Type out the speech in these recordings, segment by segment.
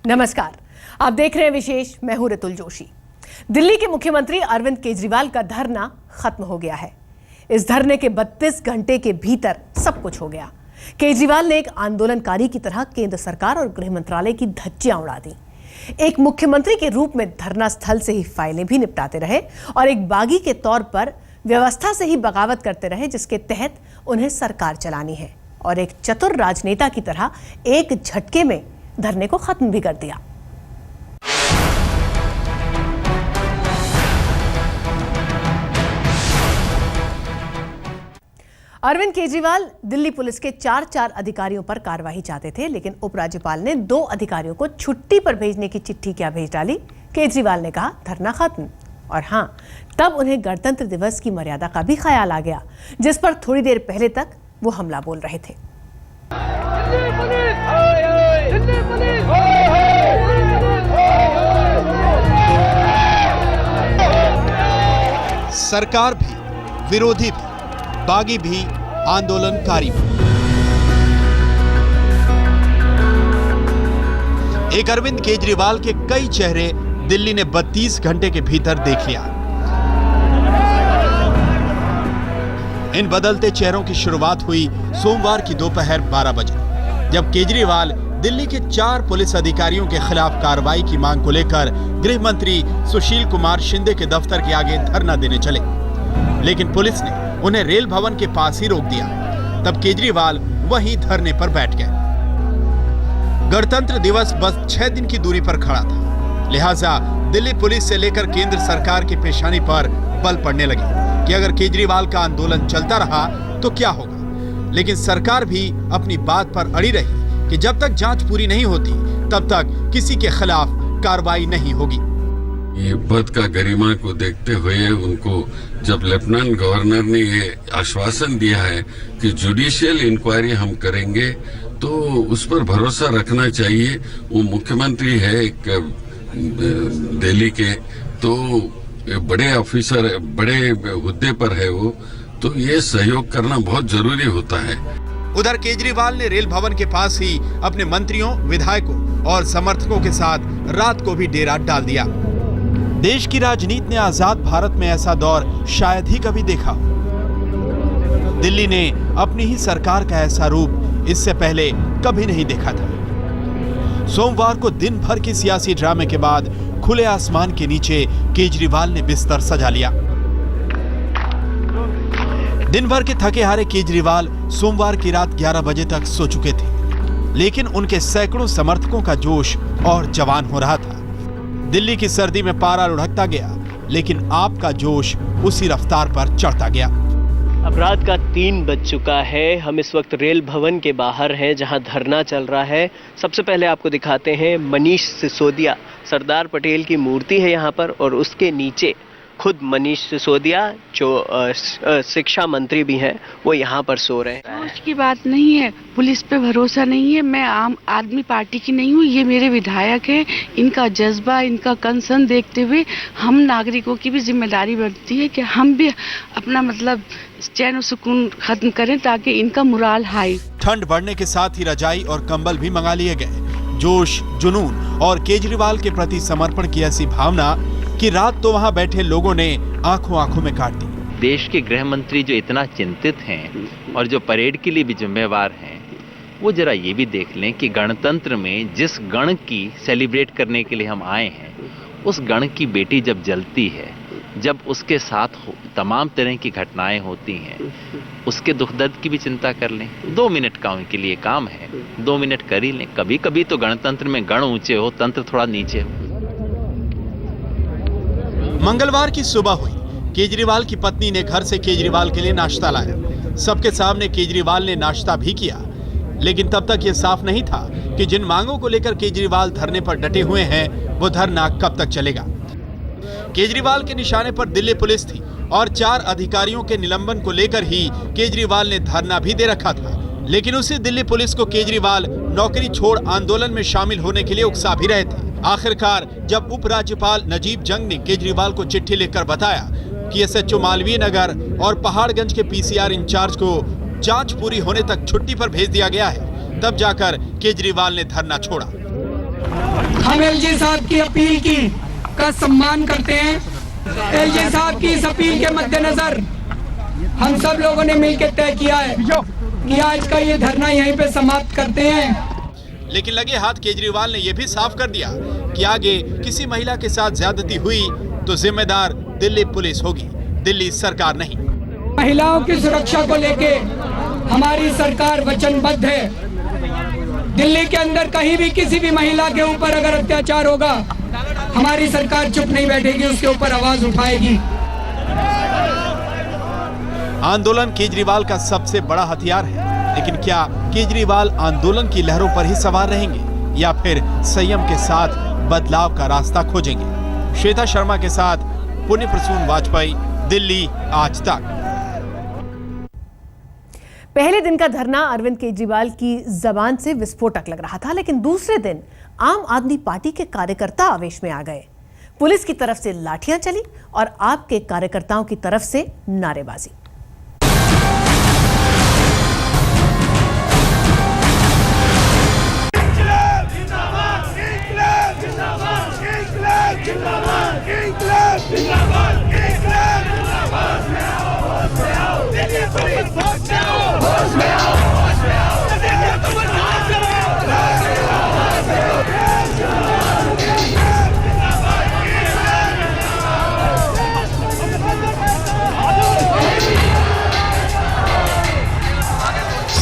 नमस्कार, आप देख रहे हैं विशेष। मैं हूं ऋतुल जोशी। दिल्ली के मुख्यमंत्री अरविंद केजरीवाल का धरना खत्म हो गया है। इस धरने के 32 घंटे के भीतर सब कुछ हो गया। केजरीवाल ने एक आंदोलनकारी की तरह केंद्र सरकार और गृह मंत्रालय की धज्जियां उड़ा दी। एक मुख्यमंत्री के रूप में धरना स्थल से ही फाइलें भी निपटाते रहे और एक बागी के तौर पर व्यवस्था से ही बगावत करते रहे, जिसके तहत उन्हें सरकार चलानी है, और एक चतुर राजनेता की तरह एक झटके में धरने को खत्म भी कर दिया। अरविंद केजरीवाल दिल्ली पुलिस के 4 अधिकारियों पर कार्रवाई चाहते थे, लेकिन उपराज्यपाल ने 2 अधिकारियों को छुट्टी पर भेजने की चिट्ठी क्या भेज डाली। केजरीवाल ने कहा धरना खत्म, और हां, तब उन्हें गणतंत्र दिवस की मर्यादा का भी ख्याल आ गया, जिस पर थोड़ी देर पहले तक वो हमला बोल रहे थे। सरकार भी, विरोधी भी, बागी भी, आंदोलनकारी भी। एक अरविंद केजरीवाल के कई चेहरे दिल्ली ने 32 घंटे के भीतर देख लिया। इन बदलते चेहरों की शुरुआत हुई सोमवार की दोपहर 12 बजे, जब केजरीवाल दिल्ली के 4 पुलिस अधिकारियों के खिलाफ कार्रवाई की मांग को लेकर गृह मंत्री सुशील कुमार शिंदे के दफ्तर के आगे धरना देने चले, लेकिन पुलिस ने उन्हें रेल भवन के पास ही रोक दिया। तब केजरीवाल वहीं धरने पर बैठ गए। गणतंत्र दिवस बस 6 दिन की दूरी पर खड़ा था, लिहाजा दिल्ली पुलिस से लेकर केंद्र सरकार की पेशानी पर बल पड़ने लगे कि अगर केजरीवाल का आंदोलन चलता रहा तो क्या होगा। लेकिन सरकार भी अपनी बात पर अड़ी रही कि जब तक जांच पूरी नहीं होती तब तक किसी के खिलाफ कार्रवाई नहीं होगी। ये पद का गरिमा को देखते हुए उनको जब लेफ्टिनेंट गवर्नर ने ये आश्वासन दिया है कि जुडिशियल इंक्वायरी हम करेंगे, तो उस पर भरोसा रखना चाहिए। वो मुख्यमंत्री है एक दिल्ली के, तो बड़े ऑफिसर, बड़े हुद्दे पर है वो, तो ये सहयोग करना बहुत जरूरी होता है। उधर केजरीवाल ने रेल भवन के पास ही अपने मंत्रियों, विधायकों और समर्थकों के साथ रात को भी डेरा डाल दिया। देश की राजनीति ने आजाद भारत में ऐसा दौर शायद ही कभी देखा। दिल्ली ने अपनी ही सरकार का ऐसा रूप इससे पहले कभी नहीं देखा था। सोमवार को दिन भर के सियासी ड्रामे के बाद खुले आसमान के नीचे केजरीवाल ने बिस्तर सजा लिया। दिन भर के थके हारे केजरीवाल सोमवार की रात 11 बजे तक सो चुके थे, लेकिन उनके सैकड़ों समर्थकों का जोश और जवान हो रहा था। दिल्ली की सर्दी में पारा लुढ़कता गया, लेकिन आपका जोश उसी रफ्तार पर चढ़ता गया। अब रात का 3 बज चुका है। हम इस वक्त रेल भवन के बाहर हैं, जहां धरना चल रहा है। सबसे पहले आपको दिखाते हैं मनीष सिसोदिया, सरदार पटेल की मूर्ति है यहाँ पर, और उसके नीचे खुद मनीष सिसोदिया जो शिक्षा मंत्री भी हैं, वो यहाँ पर सो रहे हैं। सोच की बात नहीं है, पुलिस पे भरोसा नहीं है। मैं आम आदमी पार्टी की नहीं हूँ, ये मेरे विधायक हैं। इनका जज्बा, इनका कंसर्न देखते हुए हम नागरिकों की भी जिम्मेदारी बनती है कि हम भी अपना चैन और सुकून खत्म करें, ताकि इनका मुराल हाई। ठंड बढ़ने के साथ ही रजाई और कंबल भी मंगा लिए गए। जोश, जुनून और केजरीवाल के प्रति समर्पण की ऐसी भावना कि रात तो वहां बैठे लोगों ने आंखों में काट दी। देश के गृह मंत्री जो इतना चिंतित हैं और जो परेड के लिए भी जिम्मेवार हैं, वो जरा ये भी देख लें कि गणतंत्र में जिस गण की सेलिब्रेट करने के लिए हम आए हैं, उस गण की बेटी जब जलती है, जब उसके साथ तमाम तरह की घटनाएं होती हैं, उसके दुख दर्द की भी चिंता कर लें। 2 मिनट का उनके लिए काम है, 2 मिनट कर ही लें। कभी कभी तो गणतंत्र में गण ऊंचे हो, तंत्र थोड़ा नीचे हो। मंगलवार की सुबह हुई। केजरीवाल की पत्नी ने घर से केजरीवाल के लिए नाश्ता लाया। सबके सामने केजरीवाल ने नाश्ता भी किया, लेकिन तब तक यह साफ नहीं था कि जिन मांगों को लेकर केजरीवाल धरने पर डटे हुए हैं, वो धरना कब तक चलेगा। केजरीवाल के निशाने पर दिल्ली पुलिस थी और 4 अधिकारियों के निलंबन को लेकर ही केजरीवाल ने धरना भी दे रखा था। लेकिन उसी दिल्ली पुलिस को केजरीवाल नौकरी छोड़ आंदोलन में शामिल होने के लिए उकसा भी रहे थे। आखिरकार जब उपराज्यपाल नजीब जंग ने केजरीवाल को चिट्ठी लिखकर बताया कि एसएचओ मालवीय नगर और पहाड़गंज के पीसीआर इंचार्ज को जांच पूरी होने तक छुट्टी पर भेज दिया गया है, तब जाकर केजरीवाल ने धरना छोड़ा। हम एलजी साहब की अपील का सम्मान करते हैं। एलजी साहब की इस अपील के मद्देनजर हम सब लोगों ने मिलकर तय किया है कि आज का ये धरना यहीं पे समाप्त करते हैं। लेकिन लगे हाथ केजरीवाल ने यह भी साफ कर दिया कि आगे किसी महिला के साथ ज्यादती हुई तो जिम्मेदार दिल्ली पुलिस होगी, दिल्ली सरकार नहीं। महिलाओं की सुरक्षा को लेके हमारी सरकार वचनबद्ध है। दिल्ली के अंदर कहीं भी किसी भी महिला के ऊपर अगर अत्याचार होगा, हमारी सरकार चुप नहीं बैठेगी, उसके ऊपर आवाज उठाएगी। आंदोलन केजरीवाल का सबसे बड़ा हथियार है, लेकिन क्या केजरीवाल आंदोलन की लहरों पर ही सवार रहेंगे या फिर संयम के साथ बदलाव का रास्ता खोजेंगे? श्वेता शर्मा के साथ पुण्य प्रसून वाजपेयी, दिल्ली आज तक। पहले दिन का धरना अरविंद केजरीवाल की जबान से विस्फोटक लग रहा था, लेकिन दूसरे दिन आम आदमी पार्टी के कार्यकर्ता आवेश में आ गए। पुलिस की तरफ से लाठियां चली और आप के कार्यकर्ताओं की तरफ से नारेबाजी।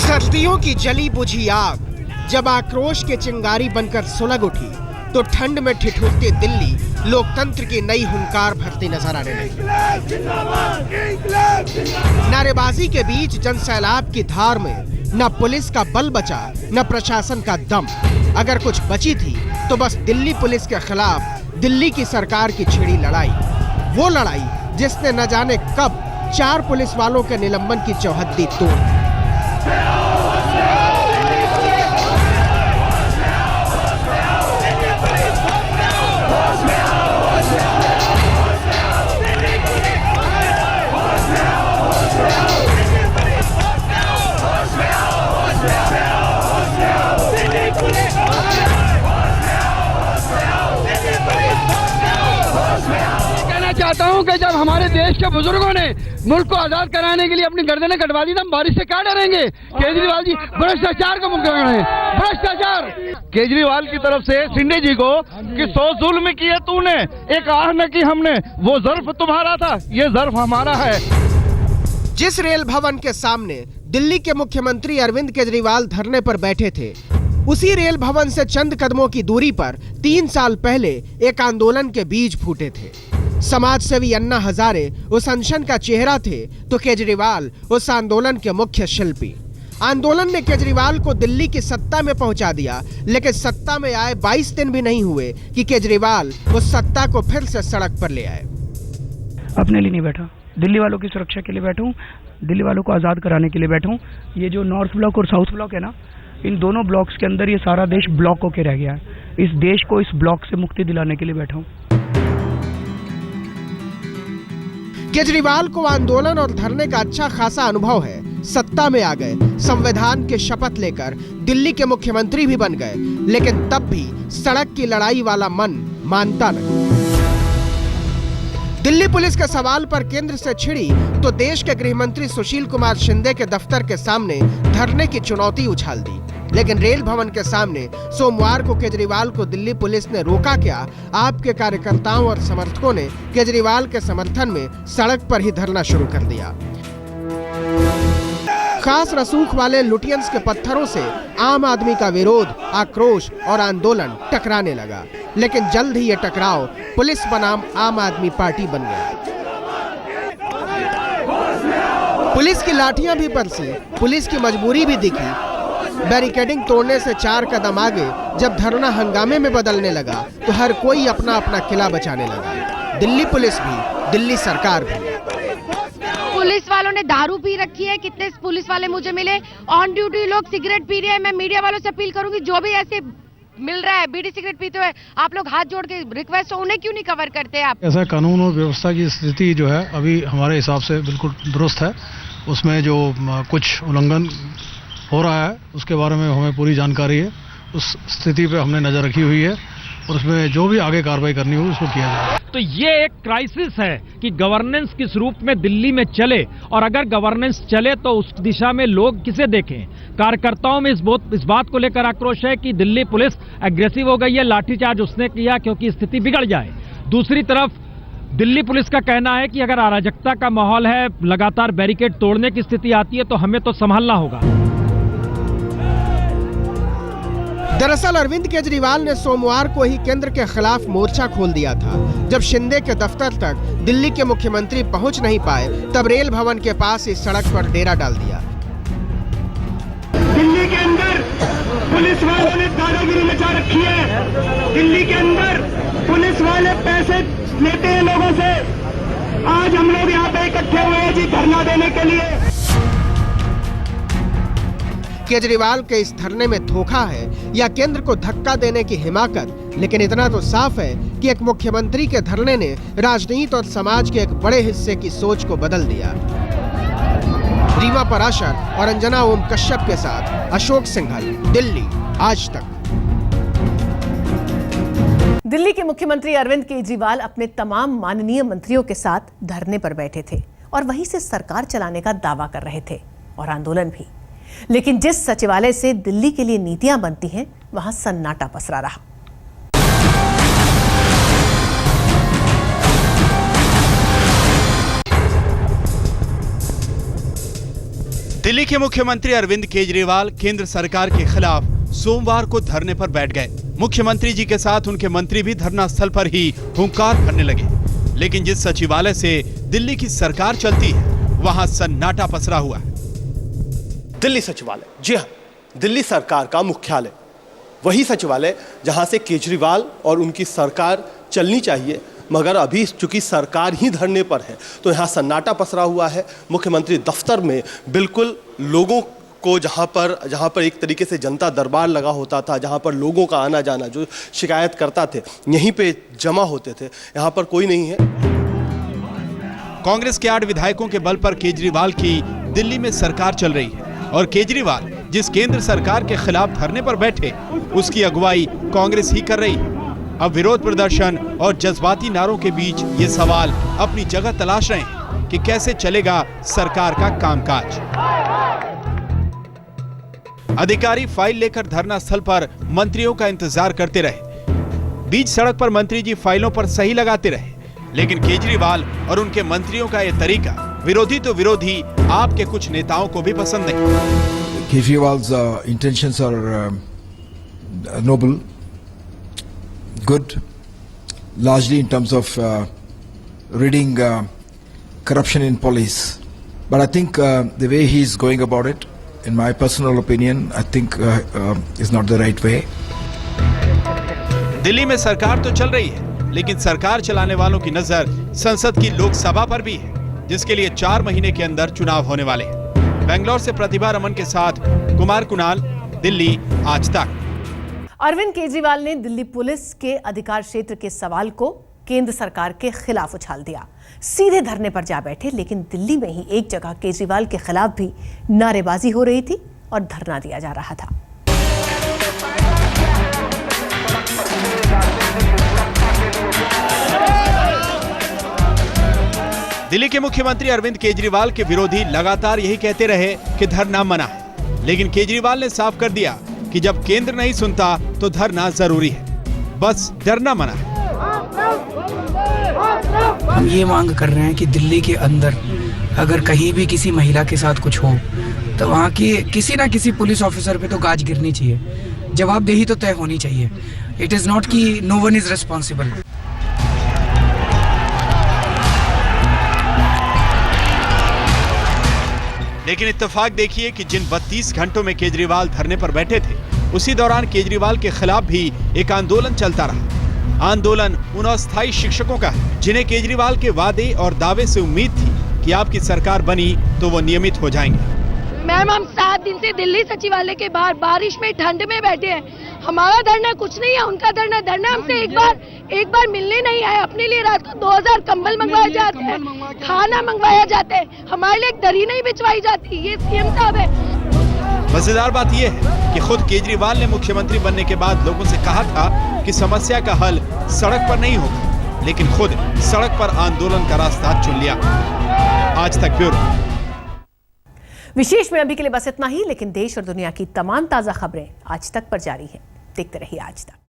सर्दियों की जली बुझी आग जब आक्रोश के चिंगारी बनकर सुलग उठी तो ठंड में ठिठुरते दिल्ली लोकतंत्र की नई हुंकार भरती नजर आने लगी। नारेबाजी के बीच जनसैलाब की धार में न पुलिस का बल बचा न प्रशासन का दम। अगर कुछ बची थी तो बस दिल्ली पुलिस के खिलाफ दिल्ली की सरकार की छिड़ी लड़ाई, वो लड़ाई जिसने न जाने कब 4 पुलिस वालों के निलंबन की चौहद्दी तोड़। चाहता हूं कि जब हमारे देश के बुजुर्गों ने मुल्क को आजाद कराने के लिए अपनी गर्दनें कटवा दी, तो हम बारिश से क्या डरेंगे? केजरीवाल जी भ्रष्टाचार का मुख्य कारण है, भ्रष्टाचार। केजरीवाल की तरफ से शिंदे जी को कि 100 जुल्म किए तूने, एक आह न की हमने, वो ज़र्फ तुम्हारा था, ये ज़र्फ हमारा है। जिस रेल भवन के सामने दिल्ली के मुख्यमंत्री अरविंद केजरीवाल धरने पर बैठे थे, उसी रेल भवन से चंद कदमों की दूरी पर 3 साल पहले एक आंदोलन के बीज फूटे थे। समाज सेवी अन्ना हजारे उस अनशन का चेहरा थे तो केजरीवाल उस आंदोलन के मुख्य शिल्पी। आंदोलन ने केजरीवाल को दिल्ली की सत्ता में पहुंचा दिया, लेकिन सत्ता में आए 22 दिन भी नहीं हुए कि केजरीवाल उस सत्ता को फिर से सड़क पर ले आए। अपने लिए नहीं बैठा, दिल्ली वालों की सुरक्षा के लिए बैठा हूं, दिल्ली वालों को आजाद कराने के लिए बैठा हूं। ये जो नॉर्थ ब्लॉक और साउथ ब्लॉक है ना, इन दोनों ब्लॉक्स के अंदर ये सारा देश ब्लॉक होके रह गया है। इस देश को इस ब्लॉक से मुक्ति दिलाने के लिए बैठा हूं। केजरीवाल को आंदोलन और धरने का अच्छा खासा अनुभव है। सत्ता में आ गए, संविधान के शपथ लेकर दिल्ली के मुख्यमंत्री भी बन गए, लेकिन तब भी सड़क की लड़ाई वाला मन मानता नहीं। दिल्ली पुलिस के सवाल पर केंद्र से छिड़ी तो देश के गृह मंत्री सुशील कुमार शिंदे के दफ्तर के सामने धरने की चुनौती उछाल दी। लेकिन रेल भवन के सामने सोमवार को केजरीवाल को दिल्ली पुलिस ने रोका क्या? आपके कार्यकर्ताओं और समर्थकों ने केजरीवाल के समर्थन में सड़क पर ही धरना शुरू कर दिया। खास रसूख वाले लुटियंस के पत्थरों से आम आदमी का विरोध, आक्रोश और आंदोलन टकराने लगा, लेकिन जल्द ही ये टकराव पुलिस बनाम आम आदमी पार्टी बन गया। पुलिस की लाठियां भी बरसी, पुलिस की मजबूरी भी दिखी। बैरिकेडिंग तोड़ने से 4 कदम आगे जब धरना हंगामे में बदलने लगा तो हर कोई अपना अपना किला बचाने लगा। दिल्ली पुलिस भी, दिल्ली सरकार भी। पुलिस वालों ने दारू पी रखी है, कितने पुलिस वाले मुझे मिले, ऑन ड्यूटी लोग सिगरेट पी रहे हैं। मैं मीडिया वालों से अपील करूंगी, जो भी ऐसे मिल रहा है बीड़ी सिगरेट पीते हुए, आप लोग हाथ जोड़ के रिक्वेस्ट, उन्हें क्यों नहीं कवर करते आप? ऐसा कानून और व्यवस्था की स्थिति जो है अभी हमारे हिसाब से बिल्कुल दुरुस्त है। उसमें जो कुछ उल्लंघन हो रहा है उसके बारे में हमें पूरी जानकारी है। उस स्थिति पे हमने नज़र रखी हुई है, और उसमें जो भी आगे कार्रवाई करनी हो उसको किया जाए। तो ये एक क्राइसिस है कि गवर्नेंस किस रूप में दिल्ली में चले, और अगर गवर्नेंस चले तो उस दिशा में लोग किसे देखें। कार्यकर्ताओं में इस बात को लेकर आक्रोश है कि दिल्ली पुलिस एग्रेसिव हो गई है, लाठीचार्ज उसने किया क्योंकि स्थिति बिगड़ जाए। दूसरी तरफ दिल्ली पुलिस का कहना है कि अगर अराजकता का माहौल है, लगातार बैरिकेड तोड़ने की स्थिति आती है तो हमें तो संभालना होगा। दरअसल अरविंद केजरीवाल ने सोमवार को ही केंद्र के खिलाफ मोर्चा खोल दिया था। जब शिंदे के दफ्तर तक दिल्ली के मुख्यमंत्री पहुंच नहीं पाए, तब रेल भवन के पास इस सड़क पर डेरा डाल दिया। दिल्ली के अंदर पुलिस वालों ने दादागिरी मचा रखी है। दिल्ली के अंदर पुलिस वाले पैसे लेते हैं लोगों से। आज हम लोग यहाँ पे इकट्ठे हुए हैं जी धरना देने के लिए। केजरीवाल के इस धरने में धोखा है या केंद्र को धक्का देने की हिमाकत, लेकिन इतना तो साफ है कि एक मुख्यमंत्री के धरने ने राजनीति और समाज के एक बड़े हिस्से की सोच को बदल दिया। रीवा पराशर और अंजना ओम कश्यप के साथ अशोक सिंघल, दिल्ली आज तक। दिल्ली के मुख्यमंत्री अरविंद केजरीवाल अपने तमाम माननीय मंत्रियों के साथ धरने पर बैठे थे और वहीं से सरकार चलाने का दावा कर रहे थे और आंदोलन भी। लेकिन जिस सचिवालय से दिल्ली के लिए नीतियां बनती हैं, वहां सन्नाटा पसरा रहा। दिल्ली के मुख्यमंत्री अरविंद केजरीवाल केंद्र सरकार के खिलाफ सोमवार को धरने पर बैठ गए। मुख्यमंत्री जी के साथ उनके मंत्री भी धरना स्थल पर ही हुंकार भरने लगे। लेकिन जिस सचिवालय से दिल्ली की सरकार चलती है, वहां सन्नाटा पसरा हुआ है। दिल्ली सचिवालय, जी हाँ, दिल्ली सरकार का मुख्यालय, वही सचिवालय जहां से केजरीवाल और उनकी सरकार चलनी चाहिए। मगर अभी चूंकि सरकार ही धरने पर है तो यहाँ सन्नाटा पसरा हुआ है। मुख्यमंत्री दफ्तर में बिल्कुल लोगों को जहाँ पर एक तरीके से जनता दरबार लगा होता था, जहाँ पर लोगों का आना जाना, जो शिकायत करता थे यहीं पे जमा होते थे, यहाँ पर कोई नहीं है। कांग्रेस के 8 विधायकों के बल पर केजरीवाल की दिल्ली में सरकार चल रही है और केजरीवाल जिस केंद्र सरकार के खिलाफ धरने पर बैठे, उसकी अगुवाई कांग्रेस ही कर रही है। अब विरोध प्रदर्शन और जज्बाती नारों के बीच ये सवाल अपनी जगह तलाश रहे हैं कि कैसे चलेगा सरकार का कामकाज। अधिकारी फाइल लेकर धरना स्थल पर मंत्रियों का इंतजार करते रहे। बीच सड़क पर मंत्री जी फाइलों पर सही लगाते रहे। लेकिन केजरीवाल और उनके मंत्रियों का यह तरीका विरोधी तो विरोधी, आपके कुछ नेताओं को भी पसंद नहीं। Kejriwal's intentions are noble, good, largely in terms of ridding corruption in police. But I think the way he is going about it, in my personal opinion, I think is not the right way. Delhi में सरकार तो चल रही है, लेकिन सरकार चलाने वालों की नजर संसद की लोकसभा पर भी है, जिसके लिए 4 महीने के अंदर चुनाव होने वाले हैं। बेंगलोर से प्रतिभा रमन के साथ कुमार कुणाल, दिल्ली आज तक। अरविंद केजरीवाल ने दिल्ली पुलिस के अधिकार क्षेत्र के सवाल को केंद्र सरकार के खिलाफ उछाल दिया। सीधे धरने पर जा बैठे, लेकिन दिल्ली में ही एक जगह केजरीवाल के खिलाफ भी नारेबाजी हो रही थी और धरना दिया जा रहा था। दिल्ली के मुख्यमंत्री अरविंद केजरीवाल के विरोधी लगातार यही कहते रहे कि धरना मना है, लेकिन केजरीवाल ने साफ कर दिया कि जब केंद्र नहीं सुनता तो धरना जरूरी है, बस डरना मना है। हम ये मांग कर रहे हैं कि दिल्ली के अंदर अगर कहीं भी किसी महिला के साथ कुछ हो तो वहाँ की किसी ना किसी पुलिस ऑफिसर पे तो गाज गिरनी चाहिए, जवाबदेही तो तय होनी चाहिए। इट इज नॉट कि नो वन इज रिस्पॉन्सिबल। लेकिन इत्तेफाक देखिए कि जिन 32 घंटों में केजरीवाल धरने पर बैठे थे, उसी दौरान केजरीवाल के खिलाफ भी एक आंदोलन चलता रहा। आंदोलन उन अस्थायी शिक्षकों का है जिन्हें केजरीवाल के वादे और दावे से उम्मीद थी कि आपकी सरकार बनी तो वो नियमित हो जाएंगे। मैम, हम 7 दिन से दिल्ली सचिवालय के बाहर बारिश में ठंड में बैठे हैं। हमारा धरना कुछ नहीं है, उनका धरना हमसे एक बार मिलने नहीं आए। अपने लिए रात को 2000 कंबल मंगवाए जाते हैं, खाना मंगवाया जाता है, हमारे लिए एक दरी नहीं बिछवाई जाती। ये सीएम साहब है। मजेदार बात यह है कि खुद केजरीवाल ने मुख्यमंत्री बनने के बाद लोगों से कहा था कि समस्या का हल सड़क पर नहीं होगा, लेकिन खुद सड़क पर आंदोलन का रास्ता चुन लिया। आज तक ब्यूरो। विशेष में अभी के लिए बस इतना ही, लेकिन देश और दुनिया की तमाम ताजा खबरें आज तक पर जारी हैं। देखते रहिए आज तक।